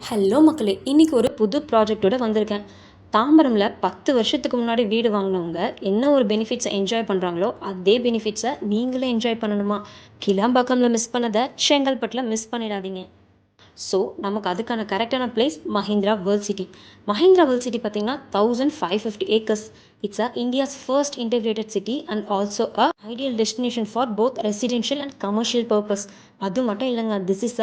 Hello மக்களே, இன்றைக்கி ஒரு புது ப்ராஜெக்டோட வந்திருக்கேன். தாம்பரமில் 10 வருஷத்துக்கு முன்னாடி வீடு வாங்கினவங்க என்ன ஒரு பெனிஃபிட்ஸை என்ஜாய் பண்ணுறாங்களோ அதே பெனிஃபிட்ஸை நீங்களே என்ஜாய் பண்ணணுமா? கிளாம்பாக்கமில் மிஸ் பண்ணதை செங்கல்பட்டில் மிஸ் பண்ணிடாதீங்க. ஸோ நமக்கு அதுக்கான கரெக்டான place Mahindra world city. Mahindra world city பார்த்தீங்கன்னா 1550 acres. It's India's first integrated city and also ideal destination for both residential and commercial purpose. அது மட்டும் இல்லைங்க, this is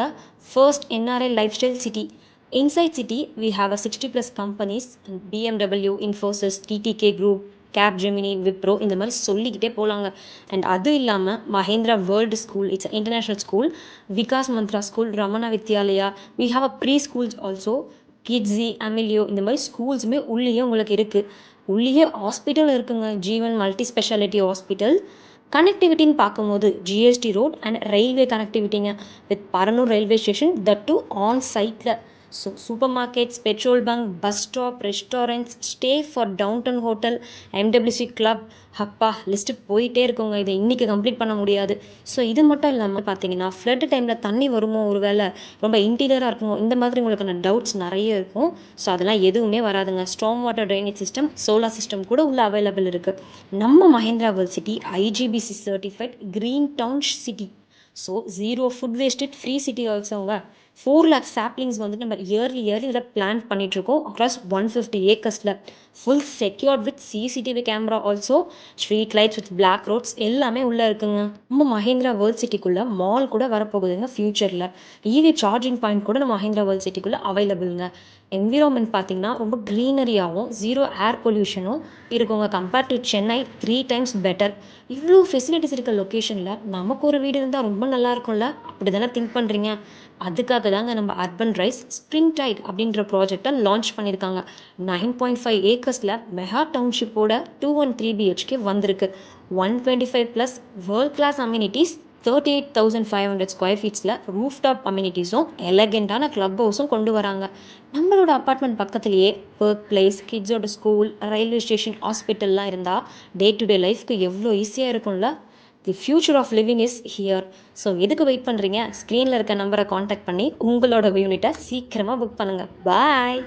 first NRI life style city. Inside city, we have a 60 plus companies, BMW, Infosys, TTK Group, Capgemini, Wipro இந்த மாதிரி சொல்லிக்கிட்டே போகலாங்க. And அது இல்லாமல் Mahindra world school, it's international school, Vikas Mantra school, Ramana Vidyalaya, we have a pre schools also, Kidzee, அமிலியோ இந்த மாதிரி ஸ்கூல்ஸுமே உள்ளேயே உங்களுக்கு இருக்குது. உள்ளேயே ஹாஸ்பிட்டல் இருக்குங்க, ஜீவன் மல்டி ஸ்பெஷாலிட்டி ஹாஸ்பிட்டல். கனெக்டிவிட்டின்னு பார்க்கும்போது ஜிஎஸ்டி ரோட் அண்ட் ரயில்வே கனெக்டிவிட்டிங்க with Paranur railway station, that to on சைட்டில். So super markets, petrol bunk, bus stop, restaurants, stay for downtown hotel, MWC club, அப்பா லிஸ்ட்டு போயிட்டே இருக்குங்க. இதை இன்றைக்கி கம்ப்ளீட் பண்ண முடியாது. ஸோ இது மட்டும் இல்லாமல் பார்த்தீங்கன்னா ஃப்ளட் டைமில் தண்ணி வருமோ, ஒரு வேளை ரொம்ப இன்டீரியராக இருக்குமோ, இந்த மாதிரி உங்களுக்கான டவுட்ஸ் நிறைய இருக்கும். ஸோ அதெல்லாம் எதுவுமே வராதுங்க. Strong water drainage system, solar system கூட உள்ள அவைலபிள் இருக்குது. நம்ம Mahindra world city IGBC certified green town city. So zero food wasted free city ஆல்சோங்க. 4 lakh சாப்ளிங்ஸ் வந்துட்டு நம்ம இயர்லி இதில் பிளான் பண்ணிகிட்ருக்கோம் அக்ராஸ் 150 ஏக்கர்ஸில். Full secured with CCTV camera also, street lights with black roads எல்லாமே உள்ளே இருக்குங்க. நம்ம மஹேந்திரா வேர்ல்ட் சிட்டிக்குள்ளே மால் கூட வரப்போகுதுங்க ஃப்யூச்சரில். இவி சார்ஜிங் பாயிண்ட் கூட நம்ம மஹேந்திரா வேர்ல்ட் சிட்டிக்குள்ளே அவைலபிளுங்க. என்விரான்மெண்ட் பார்த்திங்கன்னா ரொம்ப க்ரீனரியாகவும் ஜீரோ ஏர் பொல்யூஷனும் இருக்குங்க. Compared to Chennai 3 times better. இவ்வளோ ஃபெசிலிட்டிஸ் இருக்க லொக்கேஷனில் நமக்கு ஒரு வீடு இருந்தால் ரொம்ப நல்லா இருக்கும்ல, அப்படி தானே திங்க் பண்ணுறீங்க? அதுக்காக தாங்க நம்ம அர்பன் ரைஸ் ஸ்ப்ரிங் டைட் அப்படின்ற ப்ராஜெக்டை லான்ச் பண்ணியிருக்காங்க. 9.5 ஏக்கர்ஸில் மெகா டவுன்ஷிப்போட 213 BHK வந்திருக்கு. 125 plus world class amenities, 38,500 square ஃபீட்ஸில் ரூஃப் டாப் அம்யூனிட்டிஸும் எலகெண்டான கிளப் ஹவுஸும் கொண்டு வராங்க. நம்மளோட அப்பார்ட்மெண்ட் பக்கத்துலேயே ஒர்க் பிளேஸ், கிட்ஸோட ஸ்கூல், ரயில்வே ஸ்டேஷன், ஹாஸ்பிட்டல்லாம் இருந்தால் டே டு டே லைஃப்க்கு எவ்வளோ ஈஸியாக இருக்கும்ல. The future of living is here. So எதுக்கு வெயிட் பண்ணுறீங்க? ஸ்க்ரீனில் இருக்க நம்பரை காண்டாக்ட் பண்ணி உங்களோட யூனிட்டை சீக்கிரமாக புக் பண்ணுங்கள். பாய்.